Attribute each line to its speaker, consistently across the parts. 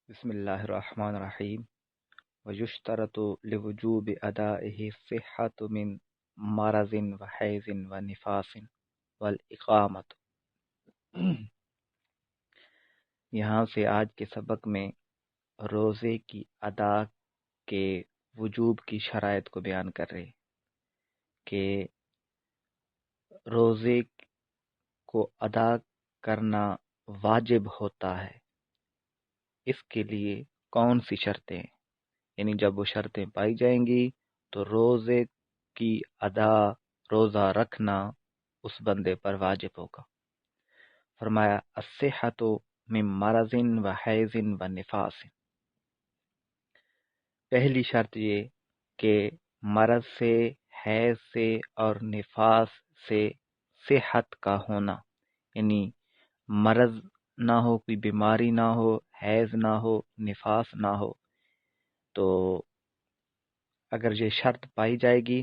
Speaker 1: بسم اللہ الرحمن الرحیم ویشترط لوجوب ادائه صحة من مرض وحیض ونفاس والاقامت۔ یہاں سے آج کے سبق میں روزے کی ادا کے وجوب کی شرائط کو بیان کر رہے کہ روزے کو ادا کرنا واجب ہوتا ہے، اس کے لیے کون سی شرطیں ہیں، یعنی جب وہ شرطیں پائی جائیں گی تو روزے کی ادا، روزہ رکھنا اس بندے پر واجب ہوگا۔ فرمایا الصحۃ من مرض و حیض و نفاس، پہلی شرط یہ کہ مرض سے، حیض سے اور نفاس سے صحت کا ہونا، یعنی مرض نہ ہو، کوئی بیماری نہ ہو، حیض نہ ہو، نفاس نہ ہو، تو اگر یہ شرط پائی جائے گی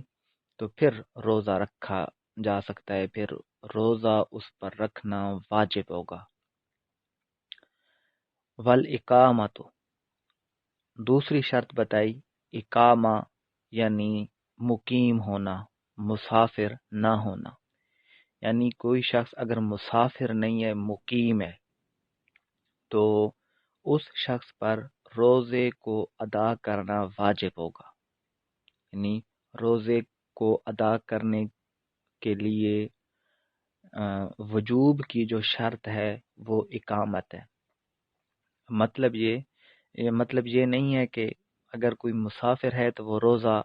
Speaker 1: تو پھر روزہ رکھا جا سکتا ہے، پھر روزہ اس پر رکھنا واجب ہوگا۔ والاقامت، دوسری شرط بتائی اقامہ یعنی مقیم ہونا، مسافر نہ ہونا، یعنی کوئی شخص اگر مسافر نہیں ہے، مقیم ہے، تو اس شخص پر روزے کو ادا کرنا واجب ہوگا، یعنی روزے کو ادا کرنے کے لیے وجوب کی جو شرط ہے وہ اقامت ہے۔ مطلب یہ نہیں ہے کہ اگر کوئی مسافر ہے تو وہ روزہ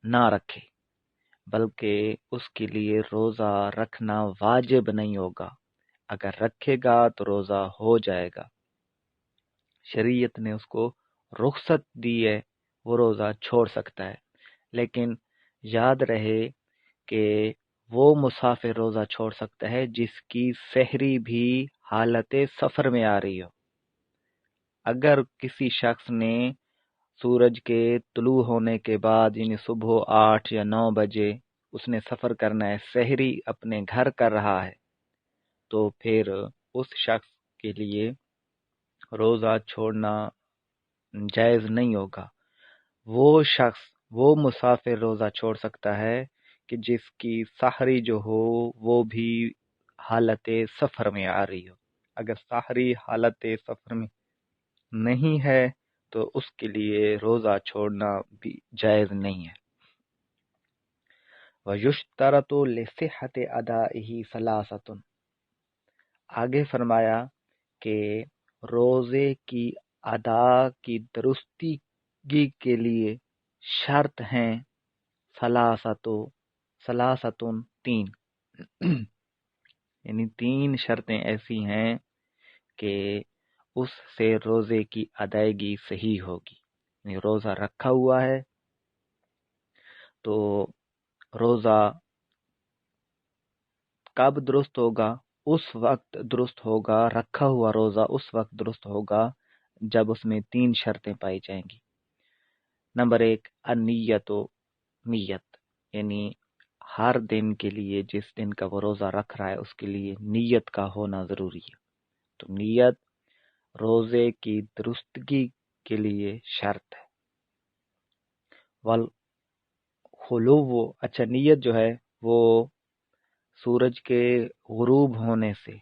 Speaker 1: نہ رکھے، بلکہ اس کے لیے روزہ رکھنا واجب نہیں ہوگا، اگر رکھے گا تو روزہ ہو جائے گا، شریعت نے اس کو رخصت دی ہے، وہ روزہ چھوڑ سکتا ہے۔ لیکن یاد رہے کہ وہ مسافر روزہ چھوڑ سکتا ہے جس کی سحری بھی حالت سفر میں آ رہی ہو۔ اگر کسی شخص نے سورج کے طلوع ہونے کے بعد، یعنی صبح 8 یا 9 بجے اس نے سفر کرنا ہے، سحری اپنے گھر کر رہا ہے، تو پھر اس شخص کے لیے روزہ چھوڑنا جائز نہیں ہوگا۔ وہ مسافر روزہ چھوڑ سکتا ہے کہ جس کی سحری جو ہو وہ بھی حالت سفر میں آ رہی ہو۔ اگر سحری حالت سفر میں نہیں ہے تو اس کے لیے روزہ چھوڑنا بھی جائز نہیں ہے۔ وَيُشْتَرَطُ لِصِحَّةِ أَدَائِهِ ثَلَاثَةٌ، آگے فرمایا کہ روزے کی ادا کی درستگی کے لیے شرط ہیں ثلاثتن، تین، یعنی تین شرطیں ایسی ہیں کہ اس سے روزے کی ادائیگی صحیح ہوگی۔ یعنی روزہ رکھا ہوا ہے تو روزہ کب درست ہوگا؟ اس وقت درست ہوگا، رکھا ہوا روزہ اس وقت درست ہوگا جب اس میں تین شرطیں پائی جائیں گی۔ نمبر 1 النیت، نیت، یعنی ہر دن کے لیے جس دن کا وہ روزہ رکھ رہا ہے اس کے لیے نیت کا ہونا ضروری ہے، تو نیت روزے کی درستگی کے لیے شرط ہے۔ والخلو، اچھا نیت جو ہے وہ سورج کے غروب ہونے سے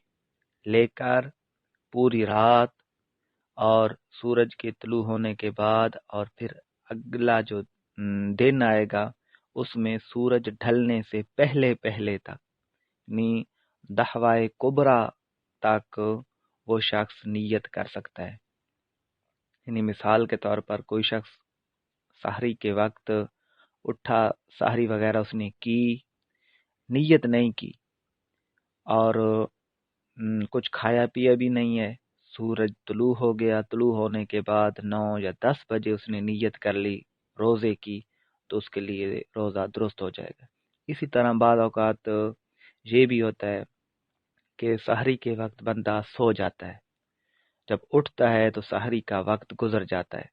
Speaker 1: لے کر پوری رات اور سورج کے طلوع ہونے کے بعد اور پھر اگلا جو دن آئے گا اس میں سورج ڈھلنے سے پہلے تک، یعنی دحوائے کبریٰ تک وہ شخص نیت کر سکتا ہے۔ یعنی مثال کے طور پر کوئی شخص سحری کے وقت اٹھا، سحری وغیرہ اس نے کی، نیت نہیں کی اور کچھ کھایا پیا بھی نہیں ہے، سورج طلوع ہو گیا، طلوع ہونے کے بعد 9 یا 10 بجے اس نے نیت کر لی روزے کی، تو اس کے لیے روزہ درست ہو جائے گا۔ اسی طرح بعض اوقات یہ بھی ہوتا ہے کہ سحری کے وقت بندہ سو جاتا ہے، جب اٹھتا ہے تو سحری کا وقت گزر جاتا ہے۔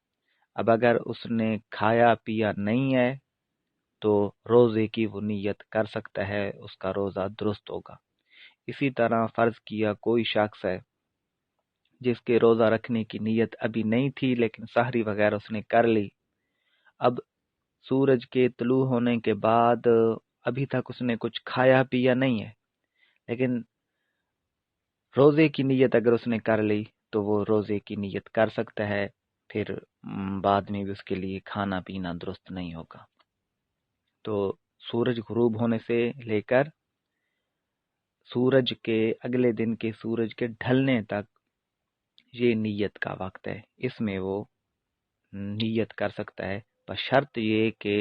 Speaker 1: اب اگر اس نے کھایا پیا نہیں ہے تو روزے کی وہ نیت کر سکتا ہے، اس کا روزہ درست ہوگا۔ اسی طرح فرض کیا کوئی شخص ہے جس کے روزہ رکھنے کی نیت ابھی نہیں تھی لیکن سحری وغیرہ اس نے کر لی. اب سورج کے طلوع ہونے کے بعد ابھی تک اس نے کچھ کھایا پیا نہیں ہے، لیکن روزے کی نیت اگر اس نے کر لی تو وہ روزے کی نیت کر سکتا ہے، پھر بعد میں بھی اس کے لیے کھانا پینا درست نہیں ہوگا. تو سورج غروب ہونے سے لے کر سورج کے اگلے دن کے سورج کے ڈھلنے تک یہ نیت کا وقت ہے، اس میں وہ نیت کر سکتا ہے، بس شرط یہ کہ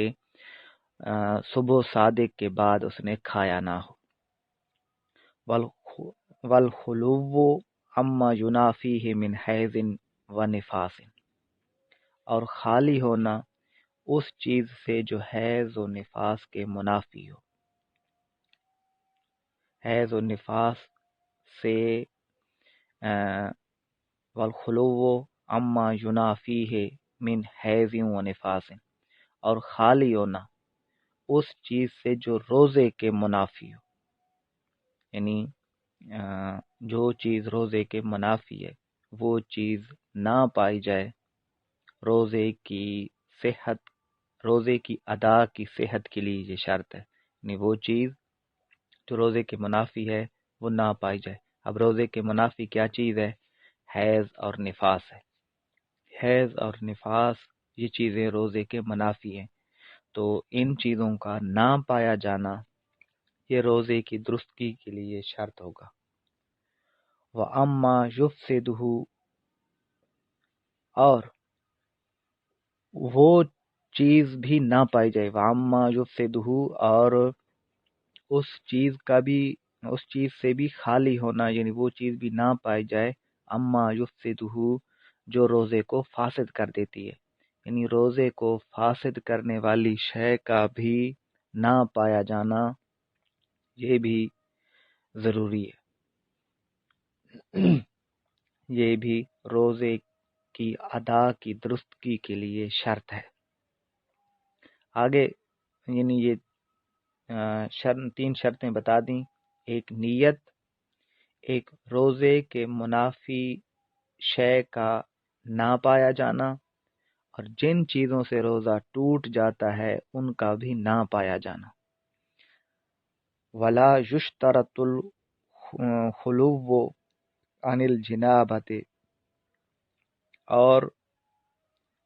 Speaker 1: صبح صادق کے بعد اس نے کھایا نہ ہو. والخلو اما ینافیہ من حیض و نفاس، اور خالی ہونا اس چیز سے جو حیض و نفاس کے منافی ہو. حیض و نفاس سے والخلو اما ینافیہ من حیض و نفاس، اور خالی ہونا اس چیز سے جو روزے کے منافی ہو. یعنی جو چیز روزے کے منافی ہے وہ چیز نہ پائی جائے. روزے کی صحت، روزے کی ادا کی صحت کے لیے یہ شرط ہے، یعنی وہ چیز جو روزے کے منافی ہے وہ نہ پائی جائے. اب روزے کے منافی کیا چیز ہے؟ حیض اور نفاس ہے. حیض اور نفاس یہ چیزیں روزے کے منافی ہیں، تو ان چیزوں کا نہ پایا جانا یہ روزے کی درستگی کے لیے شرط ہوگا. وَأَمَّا يُفْسِدُهُ، اور وہ چیز بھی نہ پائی جائے. وَأَمَّا يُفْسِدُهُ، اور اس چیز سے بھی خالی ہونا، یعنی وہ چیز بھی نہ پائی جائے. اما یفسدہ، جو روزے کو فاسد کر دیتی ہے، یعنی روزے کو فاسد کرنے والی شے کا بھی نہ پایا جانا یہ بھی ضروری ہے. یہ بھی روزے کی ادا کی درستگی کے لیے شرط ہے. آگے یعنی یہ تین شرطیں بتا دیں. ایک نیت، ایک روزے کے منافی شے کا نہ پایا جانا، اور جن چیزوں سے روزہ ٹوٹ جاتا ہے ان کا بھی نہ پایا جانا. ولا یشترط الخلو عن الجنابت، اور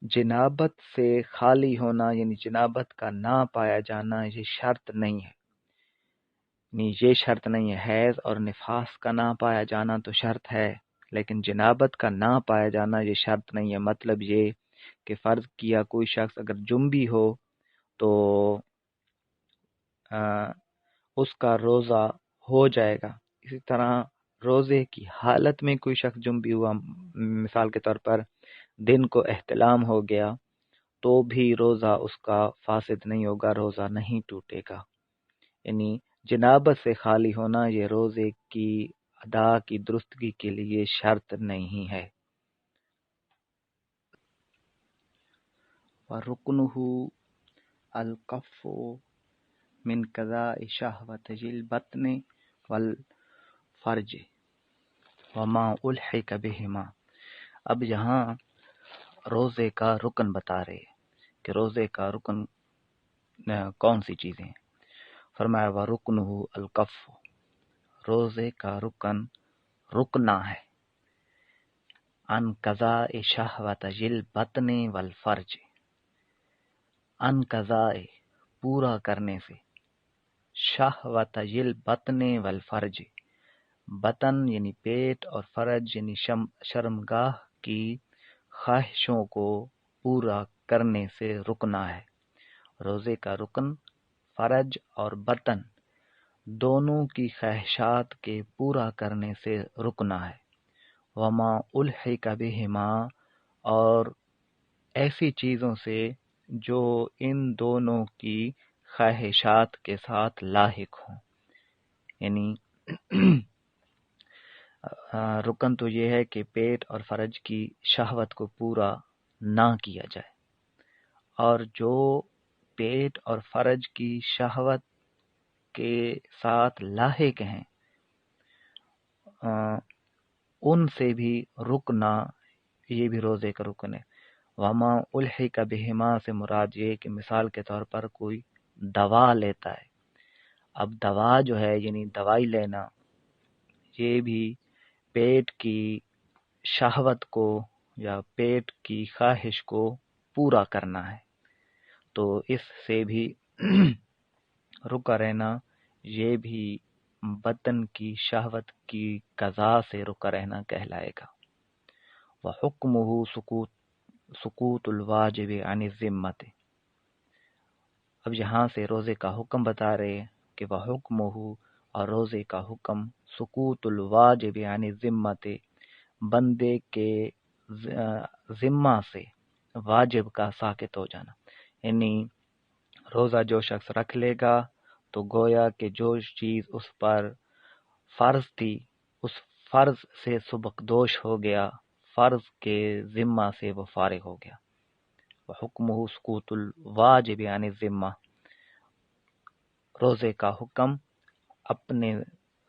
Speaker 1: جنابت سے خالی ہونا یعنی جنابت کا نہ پایا جانا یہ شرط نہیں ہے. یہ شرط نہیں ہے. حیض اور نفاس کا نہ پایا جانا تو شرط ہے، لیکن جنابت کا نہ پایا جانا یہ شرط نہیں ہے. مطلب یہ کہ فرض کیا کوئی شخص اگر جنبی ہو تو اس کا روزہ ہو جائے گا. اسی طرح روزے کی حالت میں کوئی شخص جنبی ہوا، مثال کے طور پر دن کو احتلام ہو گیا، تو بھی روزہ اس کا فاسد نہیں ہوگا، روزہ نہیں ٹوٹے گا. یعنی جنابت سے خالی ہونا یہ روزے کی ادا کی درستگی کے لیے شرط نہیں ہے. وَرُكْنُهُ الْكَفُّ مِنْ قَضَاءِ شَهْوَتِ الْبَطْنِ وَالْفَرْجِ وَمَا أُلْحِقَ بِهِمَا. اب یہاں روزے کا رکن بتا رہے کہ روزے کا رکن کون سی چیزیں ہیں. فرمایا وَرُكْنُهُ الْكَفُّ، روزے کا رکن رکنا ہے. عن قضاء شہوت البطن والفرج، عن قضاء پورا کرنے سے، شہوت البطن والفرج بطن یعنی پیٹ اور فرج یعنی شرمگاہ کی خواہشوں کو پورا کرنے سے رکنا ہے. روزے کا رکن فرج اور بطن دونوں کی خواہشات کے پورا کرنے سے رکنا ہے. وما الحق بہما، اور ایسی چیزوں سے جو ان دونوں کی خواہشات کے ساتھ لاحق ہوں. یعنی رکن تو یہ ہے کہ پیٹ اور فرج کی شہوت کو پورا نہ کیا جائے، اور جو پیٹ اور فرج کی شہوت کے ساتھ لاحق ہیں ان سے بھی رکنا، یہ بھی روزے کا رکن ہے۔ وما الحق بہما سے مراد یہ کہ مثال کے طور پر کوئی دوا لیتا ہے، اب دوا جو ہے یعنی دوائی لینا، یہ بھی پیٹ کی شہوت کو یا پیٹ کی خواہش کو پورا کرنا ہے، تو اس سے بھی رکا رہنا، یہ بھی بدن کی شہوت کی قضا سے رکا رہنا کہلائے گا۔ وَحُکْمُهُ سقوط الواجب عن الذمت، اب یہاں سے روزے کا حکم بتا رہے ہیں کہ وَحُکْمُهُ، اور روزے کا حکم سقوط الواجب عن الذمت، بندے کے ذمہ سے واجب کا ساقط ہو جانا، یعنی روزہ جو شخص رکھ لے گا تو گویا کہ جو چیز اس پر فرض تھی اس فرض سے سبکدوش ہو گیا، فرض کے ذمہ سے وہ فارغ ہو گیا۔ وحکمہ سقوط الواجب عن الذمہ، روزے کا حکم اپنے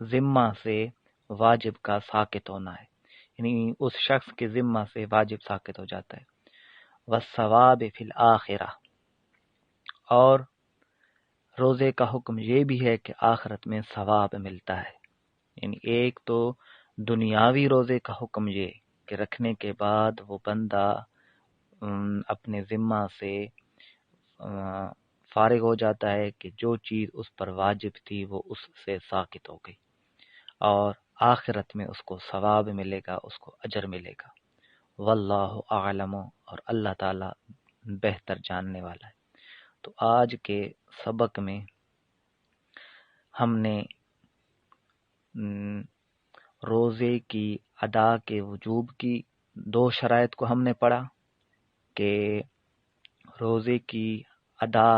Speaker 1: ذمہ سے واجب کا ساقط ہونا ہے، یعنی اس شخص کے ذمہ سے واجب ساقط ہو جاتا ہے۔ والثواب فی الآخرہ، اور روزے کا حکم یہ بھی ہے کہ آخرت میں ثواب ملتا ہے، یعنی ایک تو دنیاوی روزے کا حکم یہ کہ رکھنے کے بعد وہ بندہ اپنے ذمہ سے فارغ ہو جاتا ہے کہ جو چیز اس پر واجب تھی وہ اس سے ساقط ہو گئی، اور آخرت میں اس کو ثواب ملے گا، اس کو اجر ملے گا۔ واللہ اعلم، اور اللہ تعالی بہتر جاننے والا ہے۔ تو آج کے سبق میں ہم نے روزے کی ادا کے وجوب کی دو شرائط کو ہم نے پڑھا کہ روزے کی ادا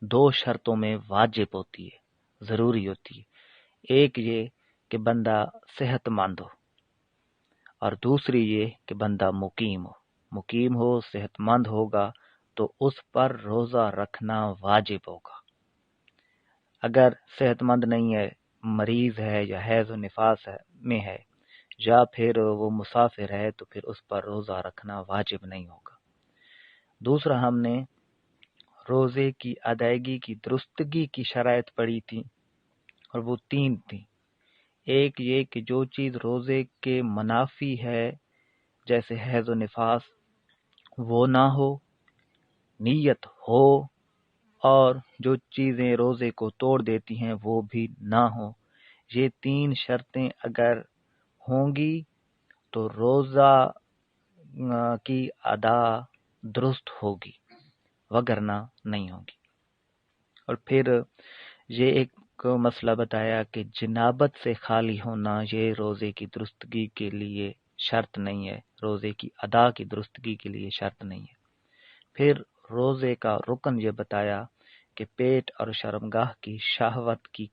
Speaker 1: دو شرطوں میں واجب ہوتی ہے، ضروری ہوتی ہے۔ ایک یہ کہ بندہ صحت مند ہو، اور دوسری یہ کہ بندہ مقیم ہو، صحت مند ہوگا تو اس پر روزہ رکھنا واجب ہوگا۔ اگر صحت مند نہیں ہے، مریض ہے یا حیض و نفاس میں ہے، یا پھر وہ مسافر ہے، تو پھر اس پر روزہ رکھنا واجب نہیں ہوگا۔ دوسرا ہم نے روزے کی ادائیگی کی درستگی کی شرائط پڑھی تھی، اور وہ تین تھیں۔ ایک یہ کہ جو چیز روزے کے منافی ہے جیسے حیض و نفاس وہ نہ ہو، نیت ہو، اور جو چیزیں روزے کو توڑ دیتی ہیں وہ بھی نہ ہو۔ یہ تین شرطیں اگر ہوں گی تو روزہ کی ادا درست ہوگی، وگرنہ نہیں ہوگی۔ اور پھر یہ ایک مسئلہ بتایا کہ جنابت سے خالی ہونا یہ روزے کی درستگی کے لیے شرط نہیں ہے، روزے کی ادا کی درستگی کے لیے شرط نہیں ہے۔ پھر روزے کا رکن یہ بتایا کہ پیٹ اور شرمگاہ کی شہوت کی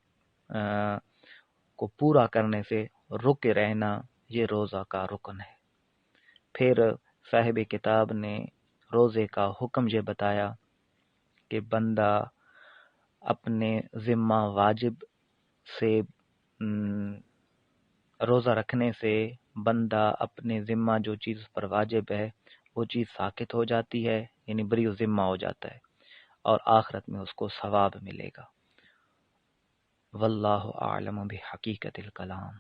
Speaker 1: کو پورا کرنے سے رکے رہنا یہ روزہ کا رکن ہے۔ پھر صاحب کتاب نے روزے کا حکم یہ بتایا کہ بندہ اپنے ذمہ واجب سے روزہ رکھنے سے بندہ اپنے ذمہ جو چیز پر واجب ہے وہ چیز ساقط ہو جاتی ہے، یعنی بری ذمہ ہو جاتا ہے، اور آخرت میں اس کو ثواب ملے گا۔ واللہ اعلم بحقیقت الکلام۔